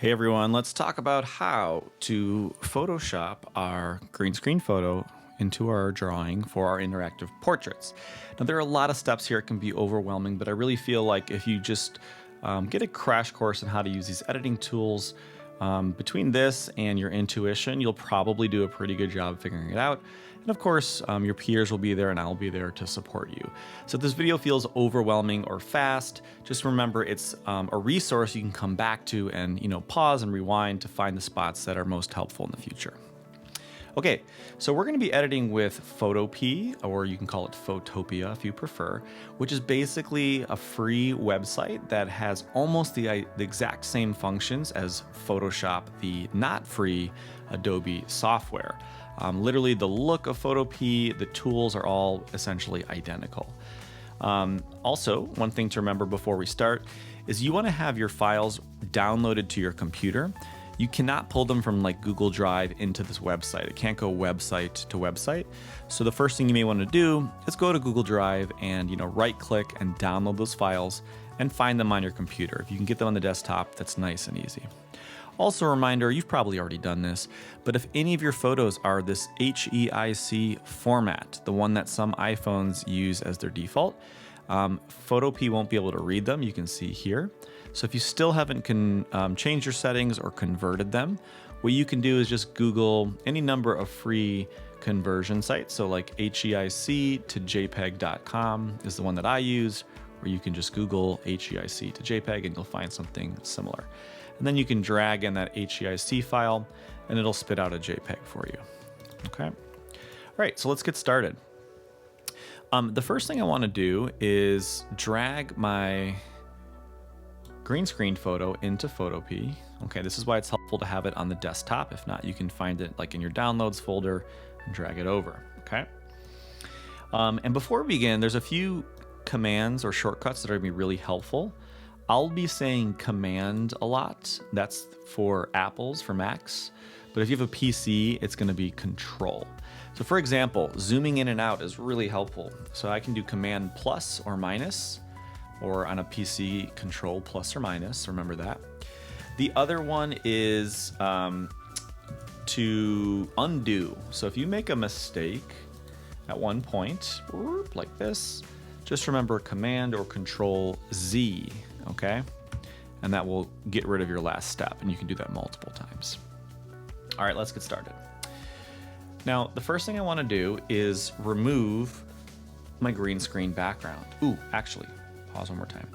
Hey everyone, let's talk about how to Photoshop our green screen photo into our drawing for our interactive portraits. Now there are a lot of steps here, it can be overwhelming, but I really feel like if you just get a crash course on how to use these editing tools, between this and your intuition, you'll probably do a pretty good job figuring it out. And of course, your peers will be there and I'll be there to support you. So if this video feels overwhelming or fast, just remember it's a resource you can come back to and pause and rewind to find the spots that are most helpful in the future. Okay, so we're going to be editing with Photopea, or you can call it Photopea if you prefer, which is basically a free website that has almost the exact same functions as Photoshop, the not free Adobe software. Literally the look of Photopea, the tools are all essentially identical. Also, one thing to remember before we start is you want to have your files downloaded to your computer. You cannot pull them from like Google Drive into this website. It can't go website to website. So the first thing you may want to do is go to Google Drive and right click and download those files and find them on your computer. If you can get them on the desktop, that's nice and easy. Also a reminder, you've probably already done this, but if any of your photos are this HEIC format, the one that some iPhones use as their default, Photopea won't be able to read them. You can see here. So if you still haven't changed your settings or converted them, what you can do is just Google any number of free conversion sites. So like HEIC to JPEG.com is the one that I use, or you can just Google HEIC to JPEG and you'll find something similar. And then you can drag in that HEIC file and it'll spit out a JPEG for you. Okay. All right, so let's get started. The first thing I want to do is drag my green screen photo into Photopea. Okay, this is why it's helpful to have it on the desktop. If not, you can find it like in your downloads folder and drag it over, okay? And before we begin, there's a few commands or shortcuts that are gonna be really helpful. I'll be saying command a lot. That's for Apples, for Macs. But if you have a PC, it's gonna be control. So for example, zooming in and out is really helpful. So I can do command plus or minus, or on a PC, control plus or minus, remember that. The other one is to undo. So if you make a mistake at one point, like this, just remember command or control Z, okay? And that will get rid of your last step, and you can do that multiple times. All right, let's get started. Now, the first thing I wanna do is remove my green screen background. Ooh, actually, pause one more time.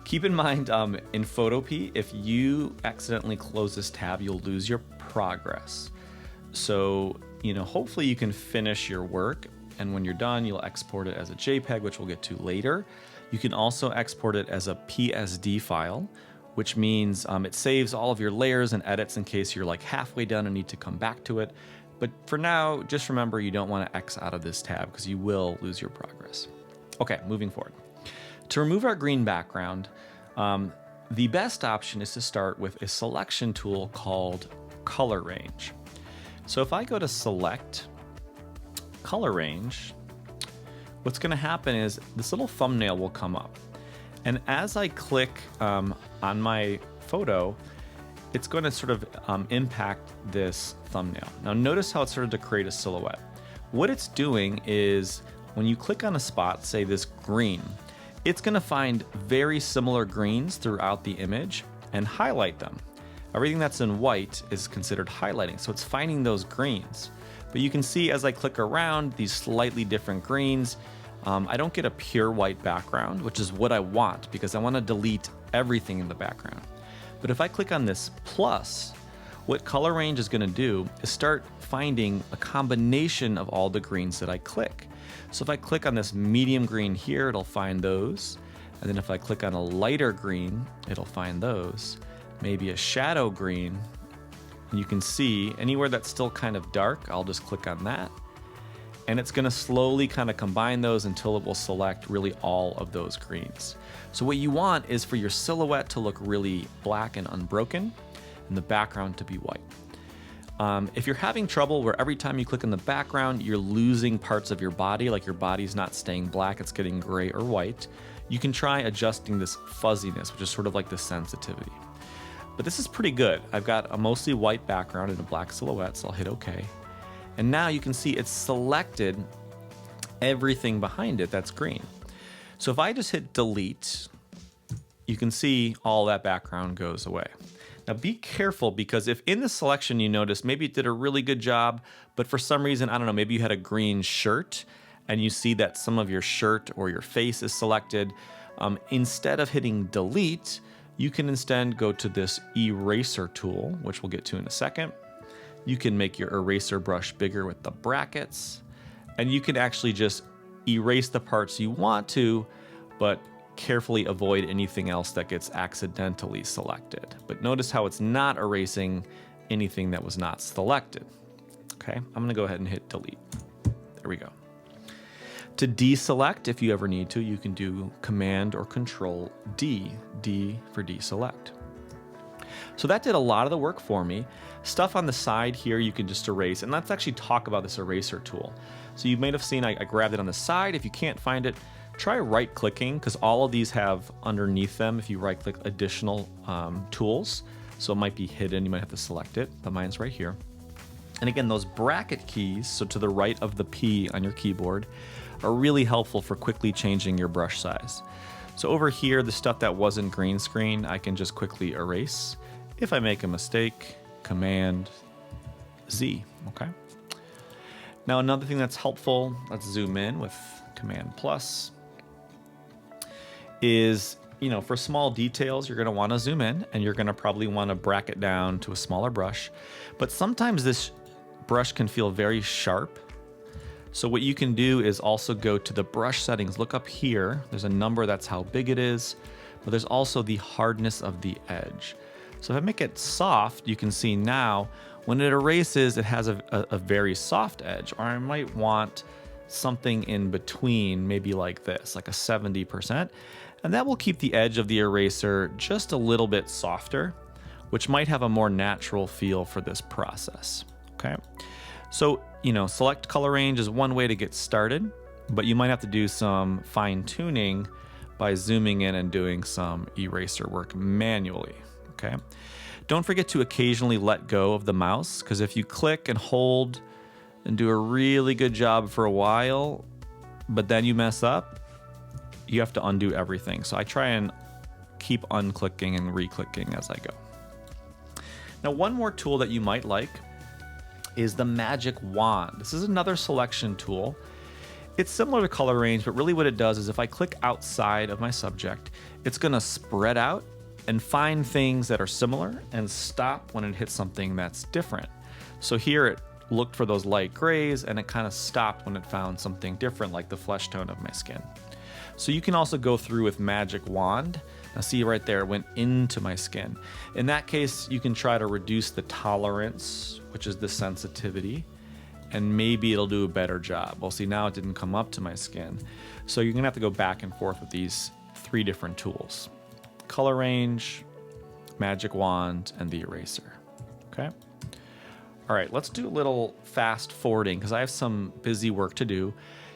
Keep in mind, in Photopea, if you accidentally close this tab, you'll lose your progress. So, hopefully you can finish your work, and when you're done, you'll export it as a JPEG, which we'll get to later. You can also export it as a PSD file, which means it saves all of your layers and edits in case you're like halfway done and need to come back to it. But for now, just remember you don't want to X out of this tab because you will lose your progress. Okay, moving forward. To remove our green background, the best option is to start with a selection tool called Color Range. So if I go to Select, Color Range, what's going to happen is this little thumbnail will come up. And as I click on my photo, it's going to sort of impact this thumbnail. Now notice how it started to create a silhouette. What it's doing is when you click on a spot, say this green, it's going to find very similar greens throughout the image and highlight them. Everything that's in white is considered highlighting, so it's finding those greens. But you can see as I click around these slightly different greens, I don't get a pure white background, which is what I want because I want to delete everything in the background. But if I click on this plus, what Color Range is going to do is start finding a combination of all the greens that I click. So if I click on this medium green here, it'll find those. And then if I click on a lighter green, it'll find those. Maybe a shadow green. And you can see anywhere that's still kind of dark, I'll just click on that. And it's gonna slowly kind of combine those until it will select really all of those greens. So what you want is for your silhouette to look really black and unbroken and the background to be white. If you're having trouble where every time you click on the background, you're losing parts of your body, like your body's not staying black, it's getting gray or white, you can try adjusting this fuzziness, which is sort of like the sensitivity. But this is pretty good. I've got a mostly white background and a black silhouette, so I'll hit OK. And now you can see it's selected everything behind it that's green. So if I just hit delete, you can see all that background goes away. Now be careful, because if in the selection you notice maybe it did a really good job, but for some reason, I don't know, maybe you had a green shirt and you see that some of your shirt or your face is selected, instead of hitting delete, you can instead go to this eraser tool, which we'll get to in a second. You can make your eraser brush bigger with the brackets, and you can actually just erase the parts you want to, but carefully avoid anything else that gets accidentally selected. But notice how it's not erasing anything that was not selected. Okay, I'm gonna go ahead and hit delete. There we go. To deselect, if you ever need to, you can do Command or Control D, D for deselect. So that did a lot of the work for me. Stuff on the side here you can just erase, and let's actually talk about this eraser tool. So you may have seen I grabbed it on the side. If you can't find it, try right-clicking, because all of these have underneath them, if you right-click, additional tools. So it might be hidden, you might have to select it, but mine's right here. And again, those bracket keys, so to the right of the P on your keyboard, are really helpful for quickly changing your brush size. So over here, the stuff that wasn't green screen, I can just quickly erase. If I make a mistake, Command Z, okay? Now another thing that's helpful, let's zoom in with Command plus, is, you know, for small details, you're gonna wanna zoom in and you're gonna probably wanna bracket down to a smaller brush. But sometimes this brush can feel very sharp. So what you can do is also go to the brush settings, look up here, there's a number, that's how big it is, but there's also the hardness of the edge. So if I make it soft, you can see now, when it erases, it has a very soft edge, or I might want something in between, maybe like this, like a 70%, and that will keep the edge of the eraser just a little bit softer, which might have a more natural feel for this process, okay? So, you know, select color range is one way to get started, but you might have to do some fine tuning by zooming in and doing some eraser work manually, okay? Don't forget to occasionally let go of the mouse, because if you click and hold and do a really good job for a while, but then you mess up, you have to undo everything. So I try and keep unclicking and re-clicking as I go. Now, one more tool that you might like is the Magic Wand. This is another selection tool. It's similar to color range, but really what it does is if I click outside of my subject, it's gonna spread out and find things that are similar and stop when it hits something that's different. So here it looked for those light grays and it kind of stopped when it found something different, like the flesh tone of my skin. So you can also go through with Magic Wand. Now see right there, it went into my skin. In that case, you can try to reduce the tolerance, which is the sensitivity, and maybe it'll do a better job. Well, see, now it didn't come up to my skin. So you're gonna have to go back and forth with these three different tools: color range, Magic Wand, and the eraser, okay? All right, let's do a little fast forwarding because I have some busy work to do.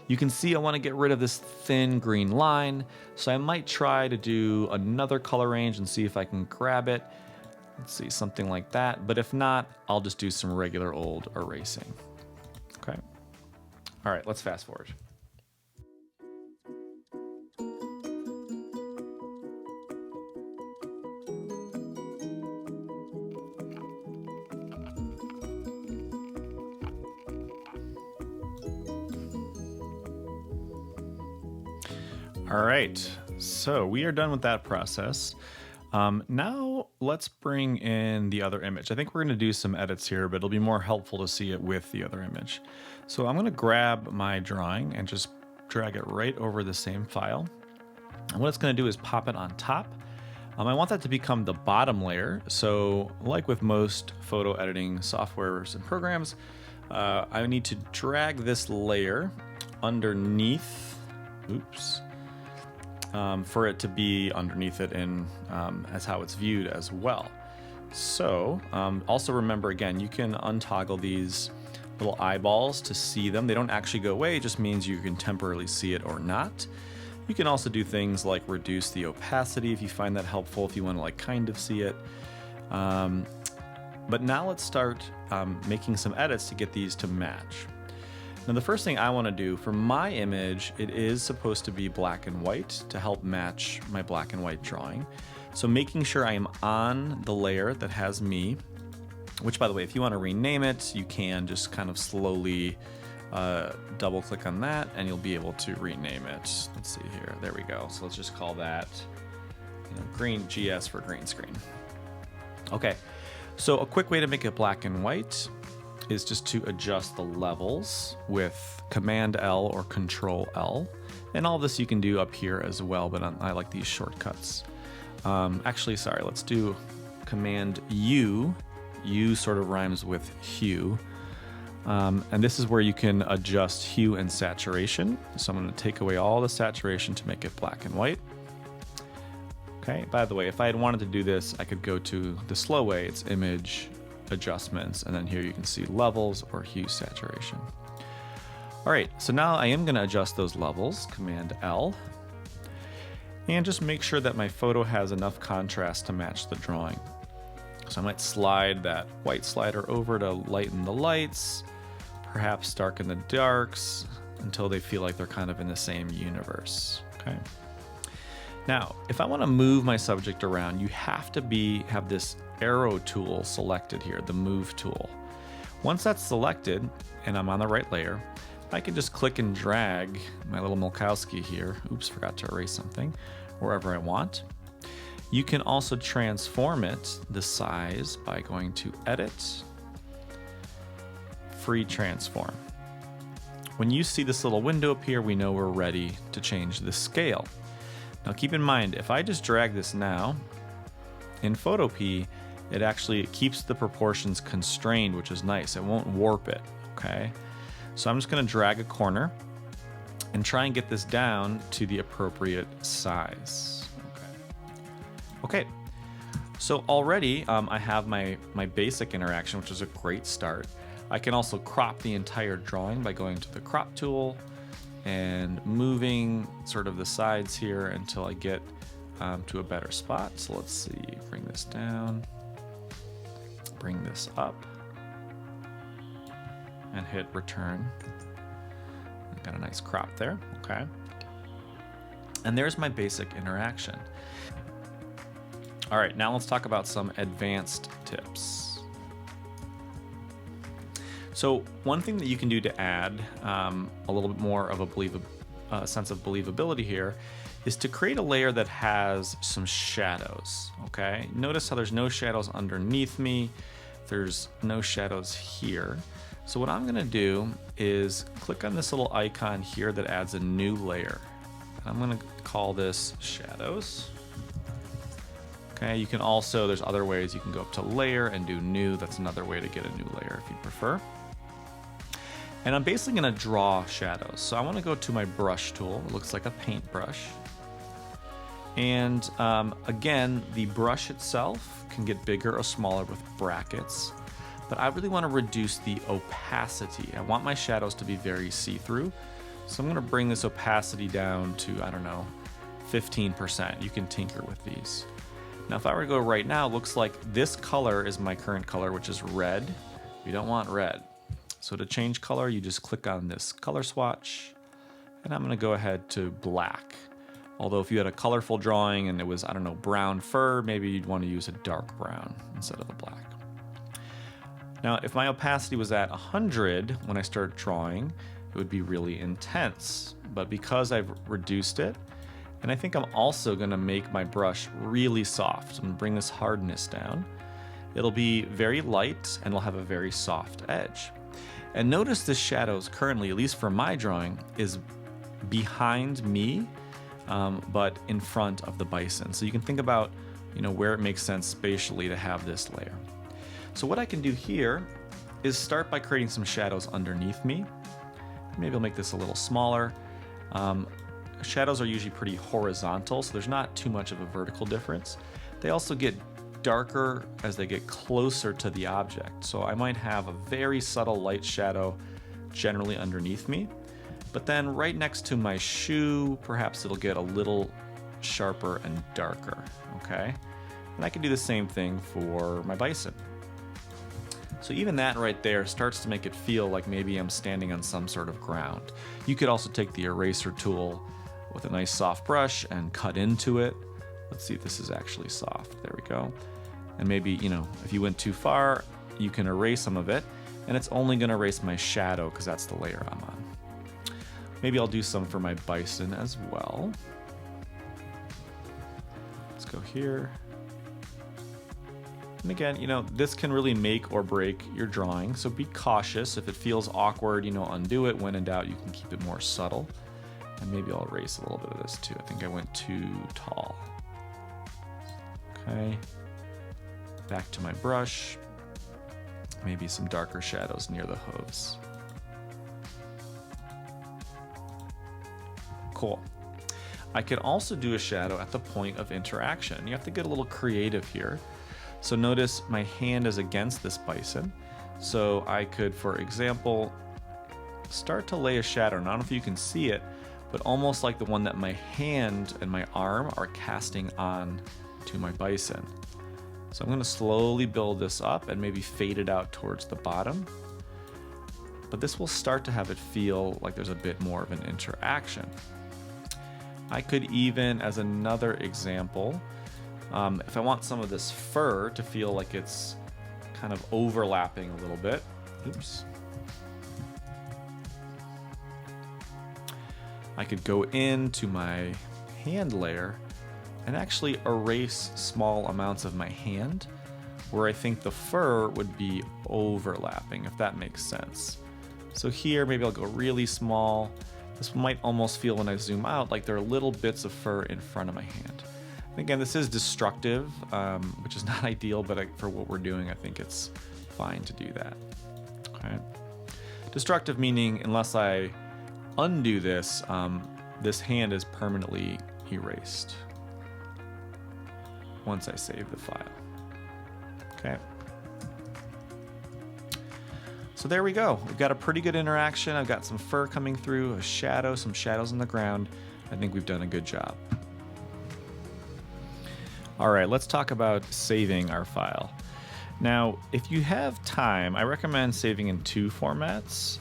You can see I want to get rid of this thin green line, so I might try to do another color range and see if I can grab it. Let's see, something like that. But if not, I'll just do some regular old erasing. Okay. All right, let's fast forward. All right, so we are done with that process. Now let's bring in the other image. I think we're gonna do some edits here, but it'll be more helpful to see it with the other image. So I'm gonna grab my drawing and just drag it right over the same file. And what it's gonna do is pop it on top. I want that to become the bottom layer. So like with most photo editing softwares and programs, I need to drag this layer underneath, oops, for it to be underneath it in as how it's viewed as well. So also remember, again, you can untoggle these little eyeballs to see them. They don't actually go away, it just means you can temporarily see it or not. You can also do things like reduce the opacity if you find that helpful, if you want to like kind of see it. But now let's start making some edits to get these to match. Now the first thing I want to do for my image, it is supposed to be black and white to help match my black and white drawing. So making sure I am on the layer that has me, which by the way, if you want to rename it, you can just kind of slowly double click on that and you'll be able to rename it. Let's see here, there we go. So let's just call that green GS for green screen. Okay, so a quick way to make it black and white is just to adjust the levels with Command L or Control L. And all this you can do up here as well, but I like these shortcuts. Actually, sorry, let's do Command U. U sort of rhymes with hue. And this is where you can adjust hue and saturation. So I'm going to take away all the saturation to make it black and white. Okay, by the way, if I had wanted to do this, I could go to the slow way. It's Image, Adjustments, and then here you can see Levels or Hue Saturation. All right, so now I am going to adjust those levels, Command L, and just make sure that my photo has enough contrast to match the drawing. So I might slide that white slider over to lighten the lights, perhaps darken the darks until they feel like they're kind of in the same universe. Okay. Now, if I want to move my subject around, you have to have this arrow tool selected here, the move tool. Once that's selected and I'm on the right layer, I can just click and drag my little Minkowski here. Oops, forgot to erase something, wherever I want. You can also transform it, the size, by going to Edit, Free Transform. When you see this little window appear, we know we're ready to change the scale. Now keep in mind, if I just drag this now, in Photopea, it actually keeps the proportions constrained, which is nice. It won't warp it, okay? So I'm just gonna drag a corner and try and get this down to the appropriate size. Okay, so already I have my basic interaction, which is a great start. I can also crop the entire drawing by going to the crop tool and moving sort of the sides here until I get to a better spot. So let's see, bring this down, bring this up, and hit return. Got a nice crop there, okay? And there's my basic interaction. All right, now let's talk about some advanced tips. So one thing that you can do to add a little bit more of a sense of believability here is to create a layer that has some shadows, okay? Notice how there's no shadows underneath me. There's no shadows here. So what I'm gonna do is click on this little icon here that adds a new layer. I'm gonna call this Shadows. Okay, you can also, there's other ways you can go up to Layer and do New. That's another way to get a new layer if you prefer. And I'm basically gonna draw shadows. So I wanna go to my brush tool. It looks like a paintbrush. And again, the brush itself can get bigger or smaller with brackets, but I really wanna reduce the opacity. I want my shadows to be very see-through. So I'm gonna bring this opacity down to, I don't know, 15%. You can tinker with these. Now, if I were to go right now, it looks like this color is my current color, which is red. We don't want red. So to change color, you just click on this color swatch, and I'm gonna go ahead to black. Although if you had a colorful drawing and it was, I don't know, brown fur, maybe you'd want to use a dark brown instead of a black. Now, if my opacity was at 100 when I start drawing, it would be really intense. But because I've reduced it, and I think I'm also gonna make my brush really soft. I'm gonna bring this hardness down. It'll be very light and it'll have a very soft edge. And notice the shadows currently, at least for my drawing, is behind me, but in front of the bison. So you can think about, where it makes sense spatially to have this layer. So what I can do here is start by creating some shadows underneath me. Maybe I'll make this a little smaller. Shadows are usually pretty horizontal, so there's not too much of a vertical difference. They also get darker as they get closer to the object. So I might have a very subtle light shadow generally underneath me, but then right next to my shoe, perhaps it'll get a little sharper and darker, okay? And I can do the same thing for my bison. So even that right there starts to make it feel like maybe I'm standing on some sort of ground. You could also take the eraser tool with a nice soft brush and cut into it. Let's see if this is actually soft. There we go. And maybe, you know, if you went too far, you can erase some of it, and it's only going to erase my shadow because that's the layer I'm on. Maybe I'll do some for my bison as well. Let's go here. And again, you know, this can really make or break your drawing, so be cautious. If it feels awkward, you know, undo it. When in doubt, you can keep it more subtle. And maybe I'll erase a little bit of this too. I think I went too tall. Okay. Back to my brush. Maybe some darker shadows near the hooves. Cool. I could also do a shadow at the point of interaction. You have to get a little creative here. So notice my hand is against this bison. So I could, for example, start to lay a shadow. And I don't know if you can see it, but almost like the one that my hand and my arm are casting on to my bison. So I'm going to slowly build this up and maybe fade it out towards the bottom. But this will start to have it feel like there's a bit more of an interaction. I could even, as another example, if I want some of this fur to feel like it's kind of overlapping a little bit, oops. I could go into my hand layer and actually erase small amounts of my hand where I think the fur would be overlapping, if that makes sense. So here, maybe I'll go really small. This might almost feel when I zoom out like there are little bits of fur in front of my hand. And again, this is destructive, which is not ideal, but for what we're doing, I think it's fine to do that. Okay. Destructive meaning, unless I undo this, this hand is permanently erased once I save the file. Okay. So there we go. We've got a pretty good interaction. I've got some fur coming through, a shadow, some shadows on the ground. I think we've done a good job. All right, let's talk about saving our file. Now, if you have time, I recommend saving in two formats.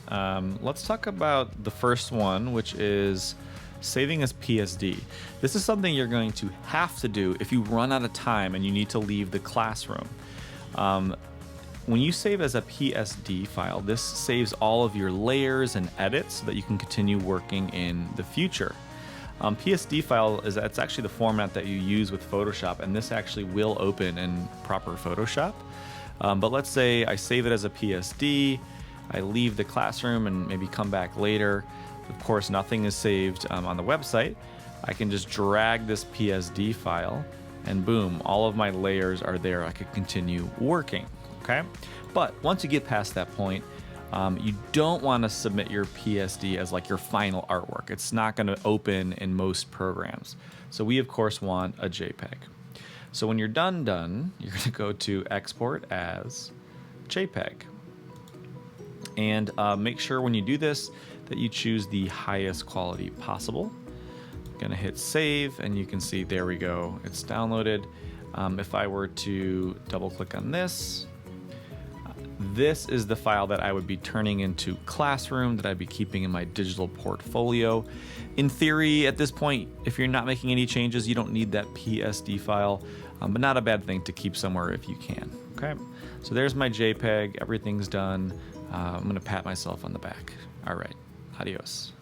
Let's talk about the first one, which is saving as PSD. This is something you're going to have to do if you run out of time and you need to leave the classroom. When you save as a PSD file, this saves all of your layers and edits so that you can continue working in the future. PSD file it's actually the format that you use with Photoshop, and this actually will open in proper Photoshop. But let's say I save it as a PSD, I leave the classroom and maybe come back later. Of course, nothing is saved on the website. I can just drag this PSD file and boom, all of my layers are there. I could continue working. Okay, but once you get past that point, you don't want to submit your PSD as like your final artwork. It's not going to open in most programs. So we of course want a JPEG. So when you're done, you're going to go to Export as JPEG. And make sure when you do this that you choose the highest quality possible. I'm going to hit save, and you can see there we go. It's downloaded. If I were to double click on this, this is the file that I would be turning into Classroom, that I'd be keeping in my digital portfolio. In theory, at this point, if you're not making any changes, you don't need that PSD file, but not a bad thing to keep somewhere if you can. Okay, so there's my JPEG. Everything's done. I'm going to pat myself on the back. All right, adios.